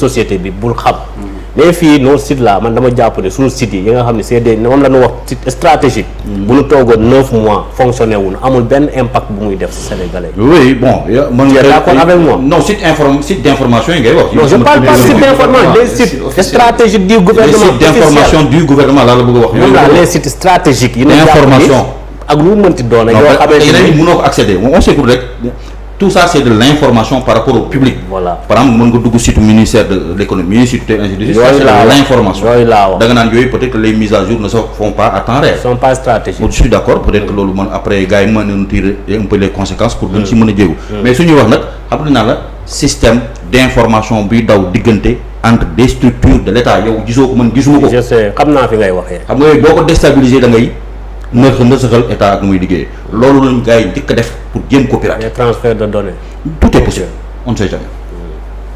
société bi bul xam. mais fii nos sites là man dama jàpp ne suñu sites yi nga xam ne c'est des moom la ñu wax site stratégique. bu ñu toogoon 9 mois fonctionné wuñu amul benn impact bu muy def ci Sénégalais. oui bon. tu es d'accord avec moi. non site d'information yi ngay wax. non je parle pas site d'information des sites stratégiques du gouvernement. les sites d'information du gouvernement laa la bëgg a wax. ñoom la les sites stratégiques. yi ñu information ak lu mu mënti doon. yoo xamante ne yeneen yi mënoo ko accéder on s'écoute rek. tout ça c'est de l'information par rapport au public. Voilà. Par exemple mën nga dugg site ministère de l'économie site ainsi de suite. C'est l'information. da nga naan yooyu peut-être que les mises à jour ne se font pas à temps réel. sont pas stratégiques. je suis d'accord peut-être que loolu man après gars yi mën nañu tirer un peu les conséquences pour gën ci mën a jéego. mais su ñuy wax nag xam naa la système d'information buy daw diggante entre des structures de l'État yow gisoo ko man gisuma ko. je sais xam naa fi ngay waxee. xam nga yooyu boo ko déstabiliser da ngay nësaxal état ak muy liggéey loolu lañu gars yi njëkk a def pour jéem ko pirater. les transferts de données. tout est possible on ne sait jamais.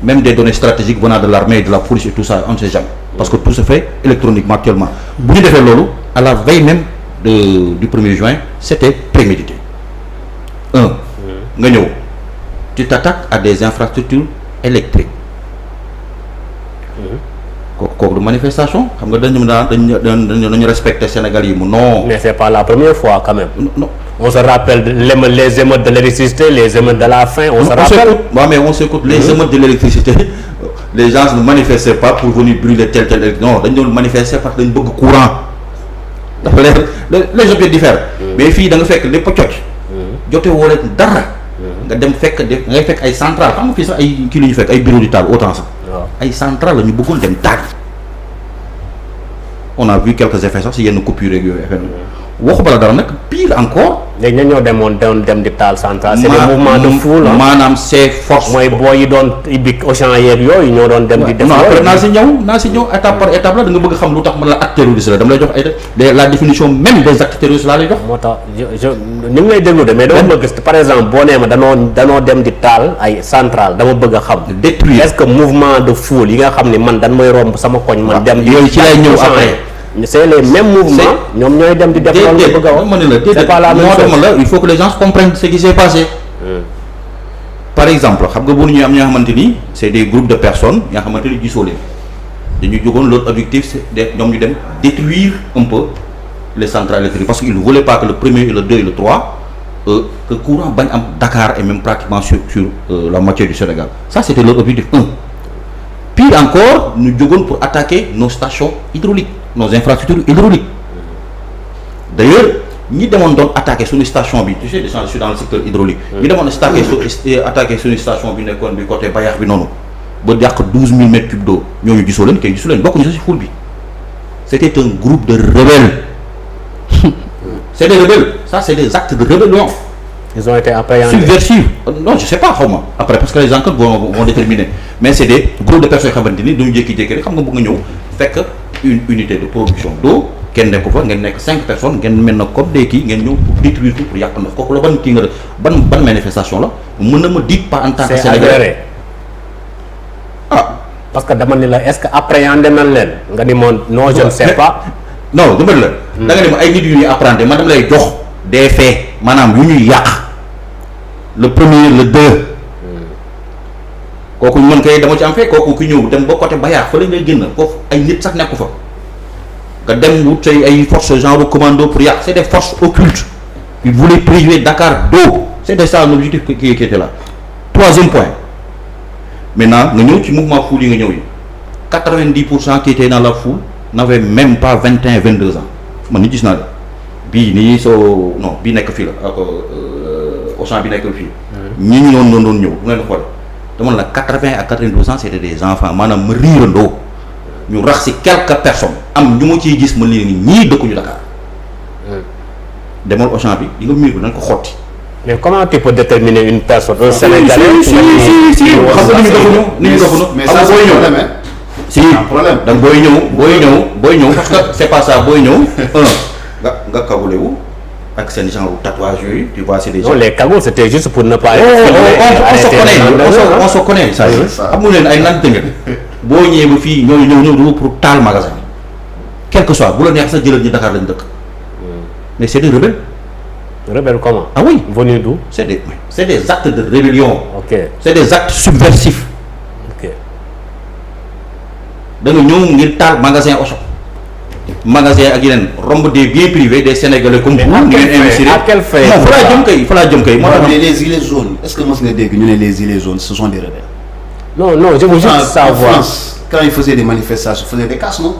Même des données stratégiques venant de l'armée et de la police et tout ça on ne sait jamais parce que tout se fait électroniquement actuellement bu ñu defee loolu à la veille même du 1er juin c'était prémédité nga ñëw tu t'attaques à des infrastructures électriques kooku du manifestation xam nga dañu respecter Sénégal yi mu non. mais c'est pas la première fois quand même. non. On se rappelle les émeutes de l'électricité, les émeutes de la faim, on se rappelle. Mais on s'écoute, les émeutes de l'électricité, les gens ne manifestaient pas pour venir brûler tel. Non, ils manifestaient parce qu'ils ont beaucoup de courant. Les objets diffèrent. Mais filles, dans le fait que les potes, joté wolé dara nga dem fekk ngay fekk ay centrale xam nga fi sax ay ki lu ñu fekk ay bureau du taal autant sax ay centrale la ñu bëggoon dem taal. On a vu quelques effets sax si yenn coupure ak yooyu effet waxu bala dara nag pire encore. léegi ñoo demoon dem di taal central. c'est des mouvements de foule maanaam c'est force. mooy booy yi doon ibbi Auchan yeeg yooyu ñoo doon dem di. def après naa si ñëw étape par étape la da nga bëgg xam lu tax man la acte terroriste la dama lay jox ay la définition même des actes terroristes laa lay jox. moo tax ñu ngi lay déglu de mais dama bëgg par exemple boo nee ma danoo dem di taal ay central dama bëgg a xam. détruire est-ce que mouvement de foule yi nga xam ne man dañ may romb sama koñ. man dem di yooyu ci lay ñëw après. c'est les mêmes mouvements ñoom ñooy dem di def loolu nga bëgg a wax c'est pas la même chose il faut que les gens comprennent ce qui s'est passé. Par exemple xam nga bu ñu am ñoo xamante ni c'est des groupes de personnes yoo xamante ni gisoo leen dañu jógoon leur objectif c'est ñoom ñu dem détruire un peu les centrales électriques parce qu'ils ne voulaient pas que le 1er et le 2 et le 3 que courant bañ am Dakar et même pratiquement sur la moitié du Sénégal ça c'était leur objectif 1. Pire encore ñu jógoon pour attaquer nos stations hydrauliques nos infrastructures hydrauliques d'ailleurs ñi demoon doon attaquer suñu station bi tu sais je suis dans le secteur hydraulique ñi demoon attaquer suñu station bi nekkoon bi côté Bayax bi noonu ba yàq 12 000 mètres cubes d'eau ñooñu gisoo leen kenn gisoo leen bokkuñu sax ci foule bi c'était un groupe de rebelles c'est des rebelles ça c'est des actes de rébellion. Ils ont été appréhendés. Subversifs. Non, je sais pas xaw ma après parce que les enquêtes vont déterminer mais c'est des groupes de personnes yoo xamante ni duñu jékki-jékki rek xam nga bëgg nga ñëw fekk une unité de production d'eau kenn nekk ko fa ngeen nekk 5 personnes ngeen mel na comme des kii ngeen ñëw pour détruire tout pour yàq ndox kooku la ban kii nga ban manifestation la mën na ma dites pas en tant que Sénégalais. Parce que dama ni la est-ce que appréhender nañ leen nga ni moom non je ne sais pas. non dama la. da nga ne ma ay nit yu ñuy appréhender man dama lay jox des faits maanaam yu ñuy yàq. Le 1er le 2 kooku mën kay dama ci am fee kooku ki ñëw dem ba côté Bayard fa lañ lay génn foofu ay nit sax nekku fa nga dem wut say ay forces genre commando pour yàq c'est des forces occultes ils voulaient priver Dakar d'eau c'était ça l'objectif qui était là. Troisième point maintenant nga ñëw ci mouvement foule yi nga ñëw yi 90% qui étaient dans la foule n'avaient même pas 21-22 ans man ni gis naa la bii nii soo non bii nekk fii la Auchan bi nekk fii. ñi ñu doon ñëw bu ngeen xool dama la 80 à 92 ans c'était des enfants maanaam ma riirandoo ñu rax ci quelques personnes am ñu ma ciy gis ma leen ni ñii dëkkuñu Dakar. demal Auchan bi di nga miir bi dañ ko xotti. mais comment tu peux déterminer une personne. un Sénégalais si xam nga ni ñu dofuñu mais ça booy ñëw si problème da booy ñëw parce que c'est pas ça booy ñëw nga kagule wu. Avec ces genre tatouage tu vois c'est des gens. Non les cagoules c'était juste pour ne pas. On se connaît ça amu leen ay nante ngeen boo ñëwee ba fii ñëw pour taal magasin quel que soit bu la neex sax jëlal ñi Dakar lañ dëkk mais c'est des rebelles. Rebelles comment? Ah oui. Venus d'où? C'est des actes de rébellion. Ok. C'est des actes subversifs. Ok. da nga ñëw ngir taal magasin Auchan magasin ak yeneen romb des biens privés des Sénégalais comme vous. à quelle fin non fa laa jëm kay moo tax les gilets jaunes est-ce que mos nga dégg ñu ne les gilets jaunes ce sont des rebelles. non je veux juste savoir. En France, quand ils faisaient des manifestations, ils faisaient des casses, non?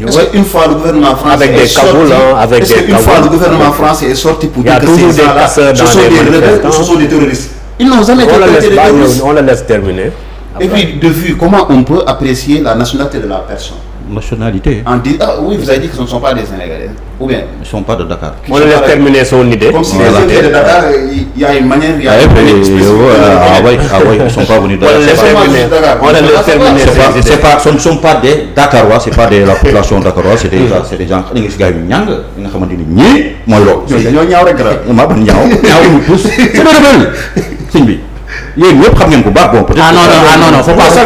Est-ce qu'une fois le gouvernement français avec des caboules, avec est-ce des qu'une fois le gouvernement français est sorti pour dire que ces gens-là, ce sont des rebelles ou ce sont des terroristes? Ils n'ont jamais été des terroristes. On le laisse terminer. Et puis, de vue, comment on peut apprécier la nationalité de la personne? nationalité. Oui, vous avez dit que ce ne sont pas des Sénégalais, ou bien? Ils ne sont pas de Dakar. On le laisse terminer son idée. Comme si les gens étaient de Dakar, il y a une manière, il y a une oui, ils ne sont pas venus de Dakar. On le laisse terminer ses idées. Ce ne sont pas des Dakarois, ce n'est pas de la population dakaroise, c'est des gens qui sont yéen ñëpp xam ngeen ko baax bon peut-être. non faut pas nous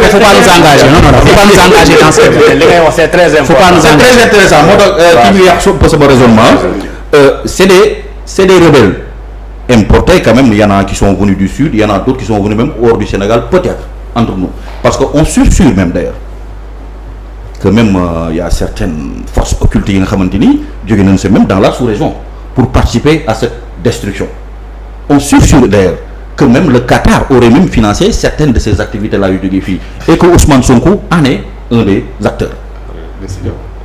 engager faut pas nous engager dans ce li ngay wax c'est très important. C'est très intéressant moo tax ki ñu yàq sama raisonnement c'est des rebelles importés quand même. Il y en a qui sont venus du sud, il y en a d'autres qui sont venus même hors du Sénégal peut-être entre nous parce que on sursure même d'ailleurs que même il y a certaines forces occultes yi nga xamante ni jóge nañ se même dans la sous-région pour participer à cette destruction. On sursure d'ailleurs que même le Qatar aurait même financé certaines de ces activités-là yu jógee fii et que Ousmane Sonko en est un des acteurs.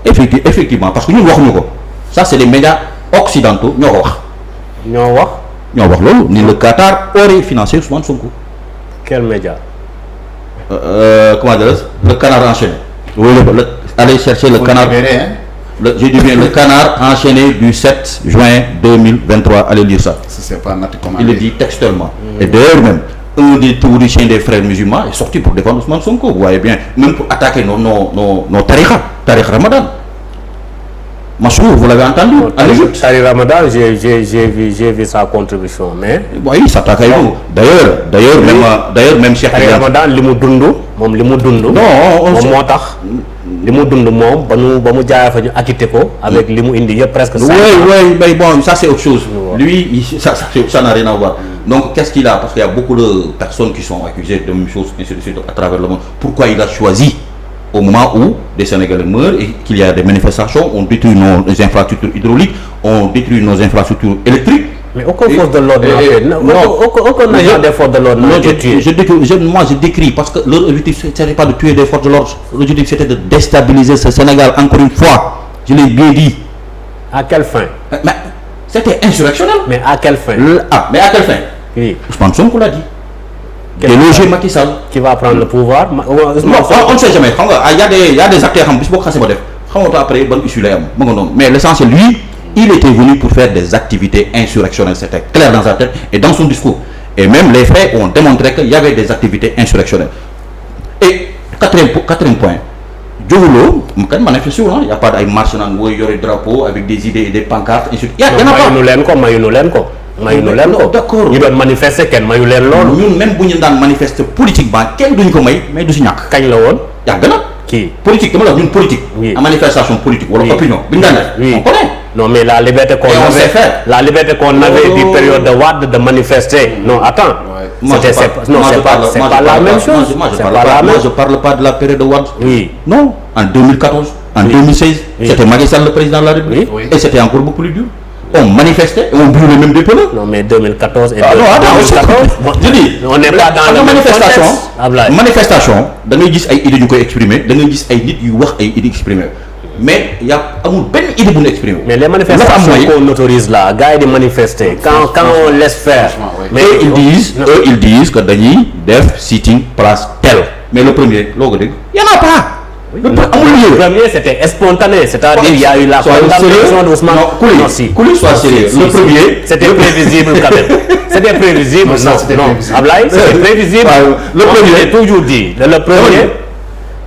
Effectivement parce que ñun waxuñu ko ça c'est les médias occidentaux ñoo ko wax. ñoo wax loolu ni le Qatar aurait financé Ousmane Sonko. Quel média? Comment dirais-je, le canard enchaîné. Oui, allez chercher le canard. Je dis bien le canard enchaîné du 7 juin 2023. Allez lire ça. C'est pas notre commande. Il le dit textuellement. Et d'ailleurs même, un des théoriciens des frères musulmans est sorti pour défendre Ousmane Sonko. Vous voyez bien, même pour attaquer nos tariqa Ramadan. Machour, vous l'avez entendu? Tariq Ramadan, j'ai vu sa contribution, mais. Oui, il s'attaque à vous. D'ailleurs même Cheikh Tariq Ramadan, li mu dund. Non, moo tax. li mu dund moom ba mu jaay fa ñu acquitté ko avec li mu indi yëpp presque. Oui, mais bon, ça c'est autre chose. Lui, ça n'a rien à voir. Donc qu'est-ce qu'il a? Parce qu'il y a beaucoup de personnes qui sont accusées de même chose ainsi de suite à travers le monde. Pourquoi il a choisi au moment où des Sénégalais meurent et qu'il y a des manifestations, on détruit nos infrastructures hydrauliques, on détruit nos infrastructures électriques. Mais aucun force de l'ordre aucun agent des forces de l'ordre n'a été tué. Moi je décris parce que leur objectif c'était pas de tuer des forces de l'ordre. L'objectif c'était de déstabiliser ce Sénégal encore une fois. Je l'ai bien dit. À quelle fin? Mais c'était insurrectionnel. Mais à quelle fin? Mais à quelle fin? Oui. Ousmane Sonko l'a dit. Déloger Macky Sall. Qui va prendre le pouvoir? On ne sait jamais. Il y a des acteurs qui ont fait des après bonne issue lay am ma nga noonu mais l'essentiel lui il était venu pour faire des activités insurrectionnelles, c'était clair dans sa tête et dans son discours. Et même les faits ont démontré qu'il y avait des activités insurrectionnelles. Et quatrième point, Dioulo, il n'y a pas de marche où il y aurait des drapeaux avec des idées et des pancartes. Il y en a pas. D'accord. Ils doivent manifester, nous même si nous manifester politiquement, quel duñ ko may mais du si ñak. Kañ la won? Yag na. Qui? Politique, dama la une politique. Oui. En manifestation politique wala opinion. Biñ daan def. Oui. On connaît. Non mais la liberté qu'on avait du période de Wade de manifester. Non, attends. C'est pas la même chose. Moi je parle pas de la période de Wade. Oui. Non, en 2014, en 2016, c'était Macky Sall le président de la République. Oui. Et c'était encore beaucoup plus dur. On manifestait, on brûlait même des pneus. Non mais 2014 et 2014. Je dis, on n'est pas dans la manifestation. Manifestation, da ngay gis ay idées ñu koy exprimer, da ngay gis ay nit yu wax ay idées exprimer. Mais il y a amul benn idée bu ñu exprimer. Mais les manifestations qu'on autorise là, gars yi di manifester, quand on laisse faire. Mais ils disent que dañuy def sitting place telle. Mais le premier, loo ko dégg, y en a pas. Le premier c'était spontané, c'est-à-dire il y a eu la condamnation d'Ousmane. Couli, sois sérieux. Le premier, c'était prévisible quand même. C'était prévisible. Non, Ablaye, c'était prévisible. Le premier, j'ai toujours dit. Le premier,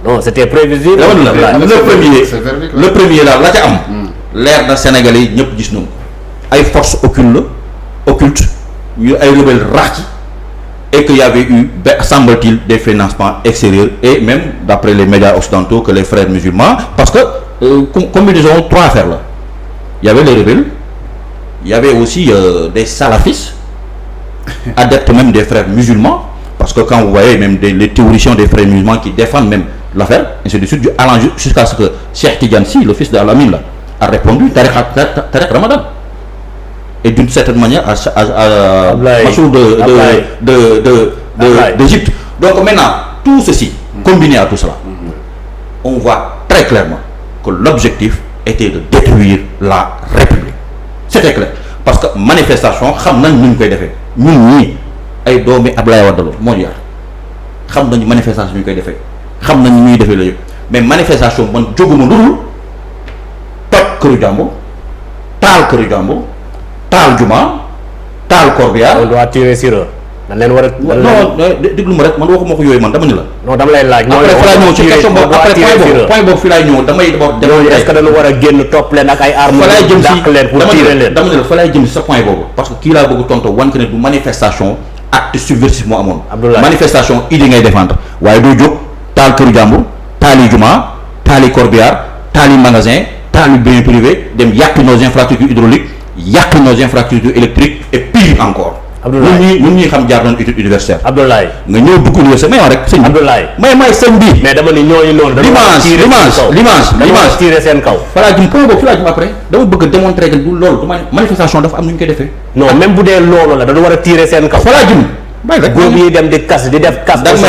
non, c'était prévisible. Le premier là, la ca am. L'ère d'un Sénégalais ñëpp gis nañu ay forces occultes, yu ay rebelles rax et qu'il y avait eu, semble-t-il, des financements extérieurs et même, d'après les médias occidentaux, que les frères musulmans, parce que, comme ils ont trois affaires là, il y avait les rebelles, il y avait aussi des salafistes, adeptes même des frères musulmans, parce que quand vous voyez même les théoriciens des frères musulmans qui défendent même l'affaire, ainsi de suite, allant jusqu'à ce que Cheikh Tidiane Sy, le fils d'Al-Amin, a répondu Tariq Ramadan. Et d'une certaine manière à Massoud d'Égypte. Donc maintenant, tout ceci, combiné à tout cela, on voit très clairement que l'objectif était de détruire la République. C'était clair. Parce que manifestation, xam nañ ñu koy défé. Ñun ñi ay doomi Ablaye Wade la mo yar. Xam nañ manifestation ñu koy défé. Xam nañ ñuy défé la yépp. Mais manifestation man joguma ludul toj këru jàmbur, taal këru jàmbur, taal juma, taal corbillard. On doit tirer sur eux. dañ leen war a. non déglu ma rek man waxuma ko yooyu man dama ni la. non dama lay laaj. après fa laa ñëw ci question boobu après point boobu fi laay ñëw damay d'abord. est-ce que dañu war a génn topp leen ak ay armes. fa laay jëm si leen pour tirer leen. dama ne la fa laay jëm si sa point boobu. parce que kii laa bëgg tontu wan que ne du manifestation acte subversif moo amoon. manifestation idée ngay défendre waaye doo jóg taal këru jàmbur taali juma taali corbillard taali magasin taali bien privé dem yàq nos infrastructures hydrauliques yàq nos infrastructures électriques et pire encore. Abdoulaye ñun ñuy xam jaar nañu étude universitaire. Abdoulaye nga ñëw dugg université may wax rek sëñ bi. Abdoulaye may sëñ bi. mais dama ni ñooñu noonu. l'image tiré seen kaw. falaa jëm point boobu fi laa jëm après dama bëgg a démontrer que du loolu du manifestation dafa am nu ñu koy defee. non même bu dee loolu la dañu war a tiré seen kaw. falaa jëm bàyyi rek góob yi dem di kas di def kas. da nga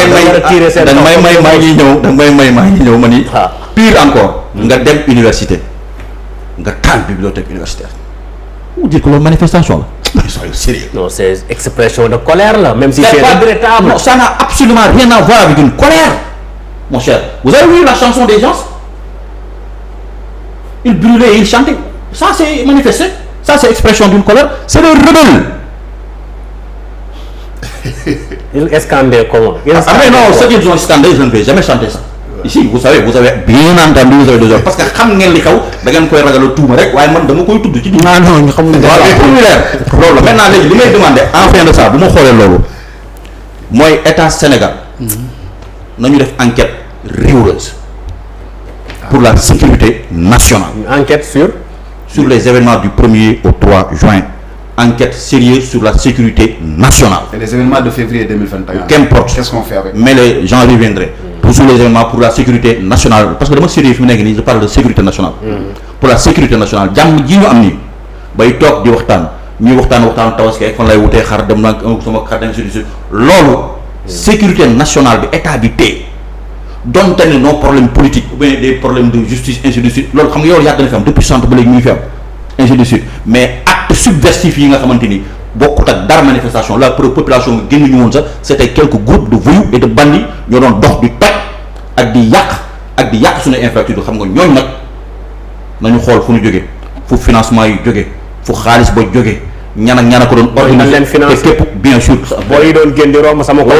may maa ngi ñëw ma ni. pire encore. nga dem université nga taal bibliothèque universitaire. pour dire que loolu manifestation la. Soyez sérieux. Non, c'est expression de colère là, même si c'est regrettable. Non, ça n'a absolument rien à voir avec une colère, mon cher. Vous avez vu la chanson des gens? Ils brûlaient et ils chantaient. Ça c'est manifesté. Ça c'est expression d'une colère. C'est des rebelles. Ils scandaient comment? Mais non, ce qu'ils ont scandé, je ne vais jamais chanter ça. Ici, vous avez bien entendu, vous avez deux heures. Parce que xam ngeen li xaw da ngeen koy ragal tuuma rek waaye man dama koy tudd ci non ñu xamul voilà pour ñu leer loolu maintenant léegi li may demandé en fin de ça bu ma xoolee loolu mooy état Sénégal nañu def enquête rigoureuse pour la sécurité nationale. Enquête sur les événements du 1er au 3 juin. Enquête sérieuse sur la sécurité nationale. Et les événements de février 2021. Qu'importe. Qu'est-ce qu'on fait avec? Mais les gens reviendraient. Pour les événements pour la sécurité nationale. Parce que dama sérieux fi mu nekk nii je parle de sécurité nationale. Pour la sécurité nationale jàmm ji ñu am nii bay toog di waxtaan ñuy waxtaan tabaski ak fan lay wutee xar dem naa sama xar dem si loolu sécurité nationale bi état bi tey donte ne nos problèmes politiques ou bien des problèmes de justice ainsi de suite loolu xam nga yow yàgg na fi am depuis 60 ba léegi mu ngi fi am ainsi de suite mais acte subversif yi nga xamante ni bokkut ak dara manifestation la population nga génn ñu woon sax c'était quelques groupes de voyous et de bandits ñoo doon dox di toj ak di yàq suñu infrastructure xam nga ñooñu nag nañu xool fu ñu jógee fu financement yi jógee fu xaalis ba jógee ñan ak ko doon organiser te képp bien sûr boo yi doon génn di romb sama ko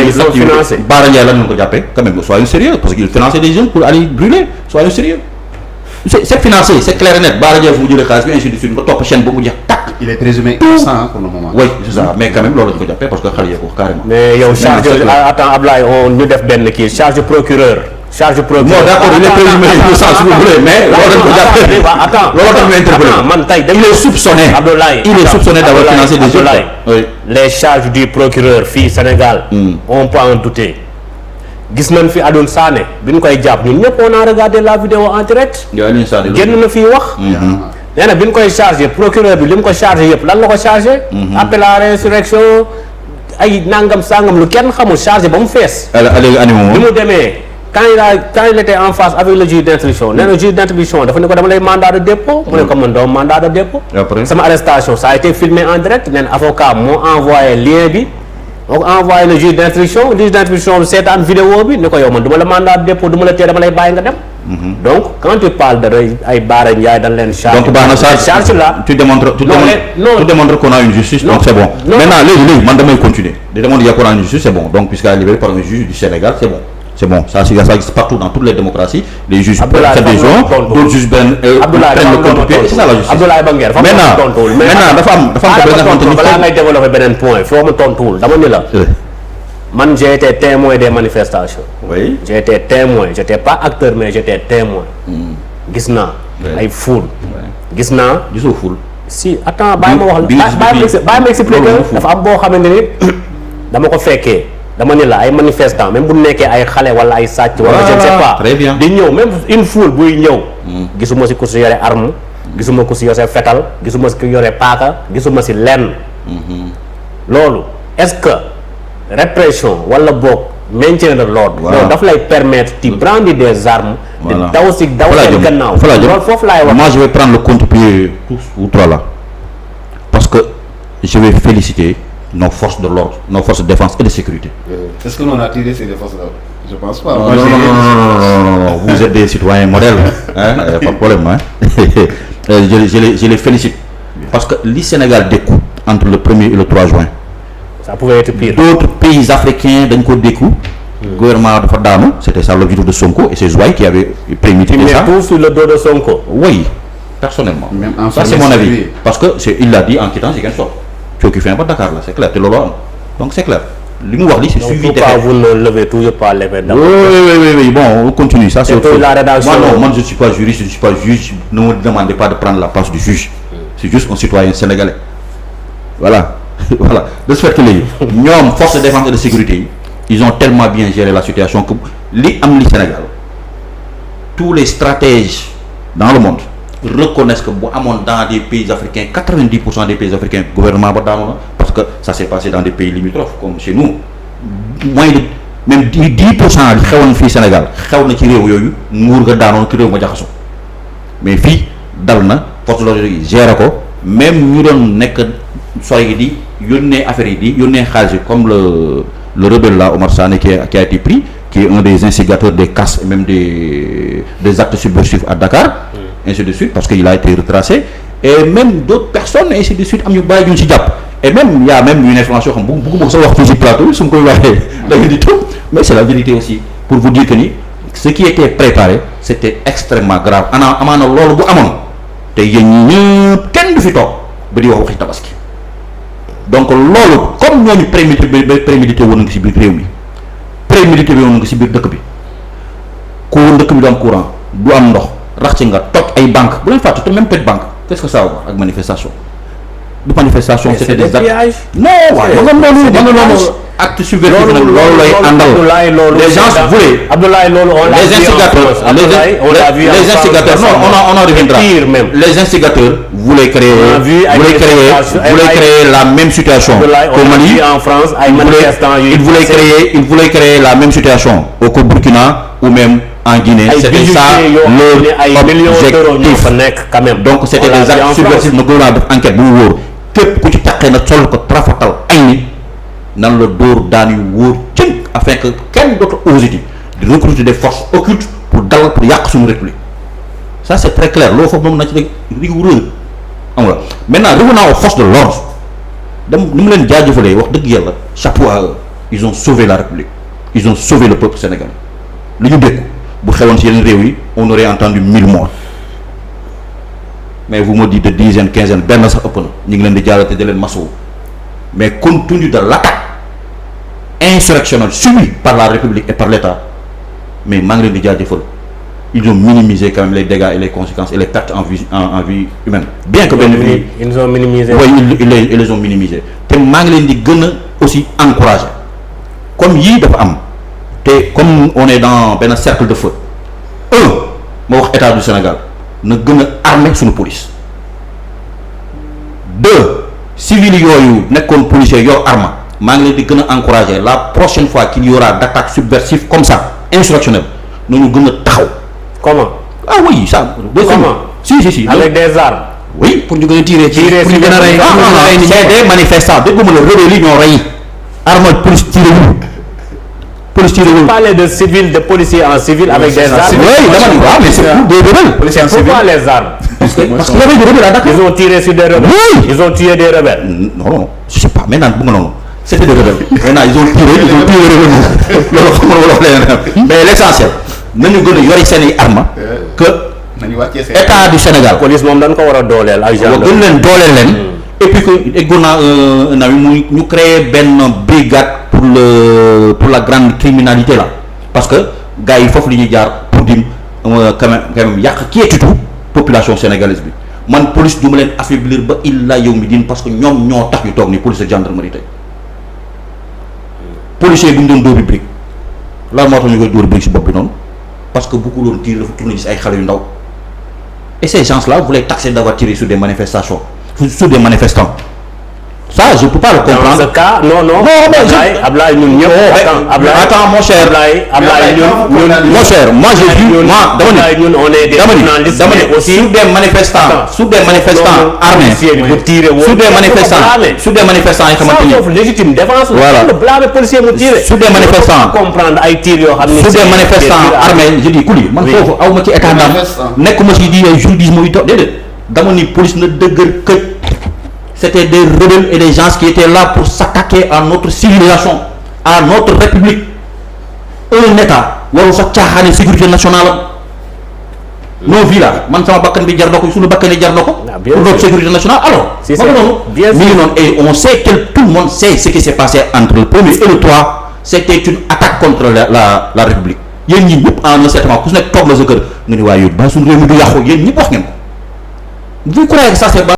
ils sont financés. Bara Ndiaye lan ñu ko jàppee quand même soyons sérieux parce qu'il finançait des jeunes pour aller brûler soyons sérieux c'est financé c'est clair et net Bara Ndiaye fu mu jëlee xaalis bi ainsi de suite nga topp chaîne ba mu jeex tàkk. Il est présumé innocent pour le moment. Oui, c'est ça. Mais quand même, loolu lañ ko jàppee parce que xale yee ko carrément. Mais yow charge attends Ablaye on ñu def benn kii charge procureur. Non d'accord, il est présumé innocent si vous voulez, mais loolu lañ ko jàppee. Attends. Loolu tax ñu interpellé. Man tey il est soupçonné. Abdoulaye il est soupçonné d'avoir financé des jeunes. Oui. Les charges du procureur fii Sénégal. On peut en douter. Gis nañ fi Adoune Sané bi ñu koy jàpp ñun ñëpp on a regardé la vidéo en direct. génn na fii wax. nee na bi ñu koy chargé procureur bi li mu ko chargé yëpp lan la ko chargé. appel à l'insurrection ay nangam sangam lu kenn xamul chargé ba mu fees. bi mu demee quand il était en face avec le juge d'instruction nee na juge d'instruction dafa ne ko dama lay mandat de dépôt. mu ne ko man doo mandat de dépôt. sama arrestation ça a été filmé en direct nee na avocat moo envoyé lien bi. moo ko envoyé le juge d'instruction bi seetaan vidéo bi ne ko yow man du ma la mandat de dépôt du ma la tee dama lay bàyyi nga dem. Donc quand tu parles de ay Bara Ndiaye dañ leen charge. Donc charge là tu démontres qu'on a une justice donc c'est bon. Maintenant léegi man damay continuer de démontrer qu'on a une justice c'est bon donc puisqu'elle est libérée par un juge du Sénégal c'est bon ça existe partout dans toutes les démocraties les juges prennent des gens d'autres juges prennent le contre-pied c'est ça la justice. Abdoulaye Banguer maintenant dafa am balaa ngay développer beneen point foo ma tontuwul dama ni la. Man j'ai été témoin des manifestations. Oui. J'ai été témoin j'étais pas acteur mais j'étais témoin. Gis naa ay foule. Gis naa. gisoo foule. Si attends bàyyi ma wax la bàyyi ma expliquer dafa am boo xamante ni dama ko fekkee dama ne la ay manifestants même bu nekkee ay xale wala ay sàcc. wala je ne sais pas très bien di ñëw même une foule buy ñëw. gisuma si ku si yore arme gisuma ku si yore fetal gisuma si ku yore paaka gisuma si lenn. loolu est-ce que répression wala boog maintien de l'ordre. loolu daf lay permettre de prendre des armes. de daw si daw seen gannaaw. loolu foofu laay wax. moi je vais prendre le contre-pied tous ou trois là parce que je vais féliciter nos forces de l'ordre, nos forces de défense et de sécurité. Est-ce que l'on a tiré sur les forces de l'ordre? Je pense pas. Non, vous êtes des citoyens modèles, hein, pas de problème, hein. Je les félicite parce que le Sénégal découle entre le 1er et le 3 juin. Ça pouvait être pire. D'autres pays africains d'un coup découle. Le gouvernement de Fadano, c'était ça l'objectif de Sonko et c'est Zouaï qui avait prémédité ça. Mais tout sur le dos de Sonko. Oui, personnellement. Ça c'est mon avis. Parce que il l'a dit en quittant c'est qu'un sort. Tu occupes un peu Dakar là, c'est clair, tu l'as. Donc c'est clair. L'immobilier c'est suivi. Pourquoi vous ne levez toujours pas les mains? Oui, bon, on continue. Ça c'est autre chose. La rédaction. Moi je ne suis pas juriste, je ne suis pas juge. Ne me demandez pas de prendre la place du juge. C'est juste un citoyen sénégalais. Voilà. Voilà. De ce fait que les forces de défense et de sécurité, ils ont tellement bien géré la situation que les Amli Sénégal, tous les stratèges dans le monde reconnaissent que dans des pays africains, 90% des pays africains, gouvernement parce que ça s'est passé dans des pays limitrophes comme chez nous. Moins de même 10% du Sénégal, mais fi dalna force de l'ordre gère ko même ñu doon nek soy di yónnee affaire yi di yónnee xaalis comme le rebelle là Omar Sané qui a été pris, qui est un des instigateurs des casses et même des actes subversifs à Dakar, ainsi de suite, parce qu'il a été retracé, et même d'autres personnes, ainsi de suite, et même il y a même une information comme beaucoup de savoir sur plateau, mais c'est la vérité aussi, pour vous dire que ce qui était préparé, c'était extrêmement grave. Donc comme nous prémédité woon ci biir réew mi prémédité woon ci biir dëkk bi ku dëkk bi du am courant du am ndox rax ci nga toj ay banque bu leen fàtte te même pas de banque qu'est-ce que ça va ak manifestation du manifestation c'était des actes non waaye acte subversif nag loolu lay àndal les gens voulaient Abdoulaye loolu les instigateurs non on en reviendra les instigateurs voulaient créer la même situation qu'au Mali en France ils voulaient créer la même situation au Burkina ou même en Guinée. C'était ça leur objectif. Donc c'était des actes subversifs de gouvernement enquête bu wóor képp ku ci taqee na sol ko trafatal ay nit nan la dóor daan yu wóor cënk afin que kenn dootu osé di recruter des forces occultes pour dal pour yàq suñu république. Ça c'est très clair loolu foofu moom na ci rek rigoureux xam nga maintenant revenant aux forces de l'ordre dem ni mu leen jaajëfalee wax dëgg yàlla chapeau à eux. Ils ont sauvé la république, ils ont sauvé le peuple sénégalais. Li ñu dégg bu xewoon ci yeneen réew yi on aurait entendu 1000 morts. Mais vous me dites de dizaines, quinzaines, ben sax ëpp na ñu ngi leen di jaarate di leen masawu. Mais compte tenu de l'attaque insurrectionnelle subie par la République et par l'État, mais maa ngi leen di jaajëfal. Ils ont minimisé quand même les dégâts et les conséquences et les pertes en vie humaine. Bien que ils ont minimisé. Oui, ils les ont minimisés. Te maa ngi leen di gën a aussi encourager. Comme yii dafa am te comme on est dans un cercle de feu, ma wax état du Sénégal na gën a armer suñu police. 2 civils yooyu nekkoon policiers yor arme maa ngi leen di gën a encourager la prochaine fois qu'il y aura d'attaques subversives comme ça insurrectionnelles nañu gën a taxaw. Comment? Ah oui ça. Comment? Si. Avec des armes. Oui pour ñu gën a tirer pour ñu gën a rey. C'est des manifestants dégg nga le rebelle yi ñoo rey. Arme police tiré wu. Police tiré wu. Parler de civils, de policiers en civil avec des armes. Oui, dama mais c'est des rebelles. Policiers en civil. Pourquoi les armes? Parce qu'il y avait des rebelles à Dakar. Ils ont tiré sur des rebelles. Oui. Ils ont tué des rebelles. Non, je sais pas. Maintenant, non. C'était des rebelles. Maintenant, ils ont tiré les rebelles. Mais l'essentiel, nous avons yori seen armes que État du Sénégal. Police moom dañ ko war a dooleel ak gendarmerie. gën leen dooleel leen. Et puis que eggoon naa ñu créer benn brigade pour la grande criminalité là parce que gars yi foofu li ñuy jaar pour dim quand même yàq quiétude population sénégalaise bi man police du ma leen affaiblir ba illa yow mi din parce que ñoom ñoo tax ñu toog ni police ak gendarmerie tey policier bu ñu doon dóor bi brique lan moo tax ñu koy dóor brique si bopp bi noonu parce que beaucoup doon tiir dafa tourné gis ay xale yu ndaw et ces gens-là voulaient taxer d'avoir tiré sur des manifestations sur des manifestants. Ça, je peux pas le comprendre. Dans ce cas, non. Ablaye, ñun ñëpp. Attends, mon cher. Ablaye, mon cher, moi j'ai vu, ñun on est des journalistes aussi. Sur des manifestants armés. Sur des manifestants yi xamante ni. Sauf légitime défense. Voilà. Le blâme policier mu tiré. Sur des manifestants. Comprendre ay tir yoo xam ne. Sur des manifestants armés, je dis Kouly, man foofu aw ma ci état d'âme. Nekkuma ci di ay juridisme yu toog déedéet. Dama ni police na dëgër këj. C'était des rebelles et des gens qui étaient là pour s'attaquer à notre civilisation, à notre république. Un état waru sax caaxaane sécurité nationale nos vies là man sama bakkan bi jar na ko suñu bakkan yi jar na ko pour notre sécurité nationale alors si c'est bien sûr et on sait que tout le monde sait ce qui s'est passé entre le 1er et le 3. C'était une attaque contre la république. Yéen ñi ñëpp en un certain moment ku si nekk toog la sa kër nga ni waaye yóbbu ba suñu réew mi du yàqu yéen ñëpp wax ngeen ko. Vous croyez que ça c'est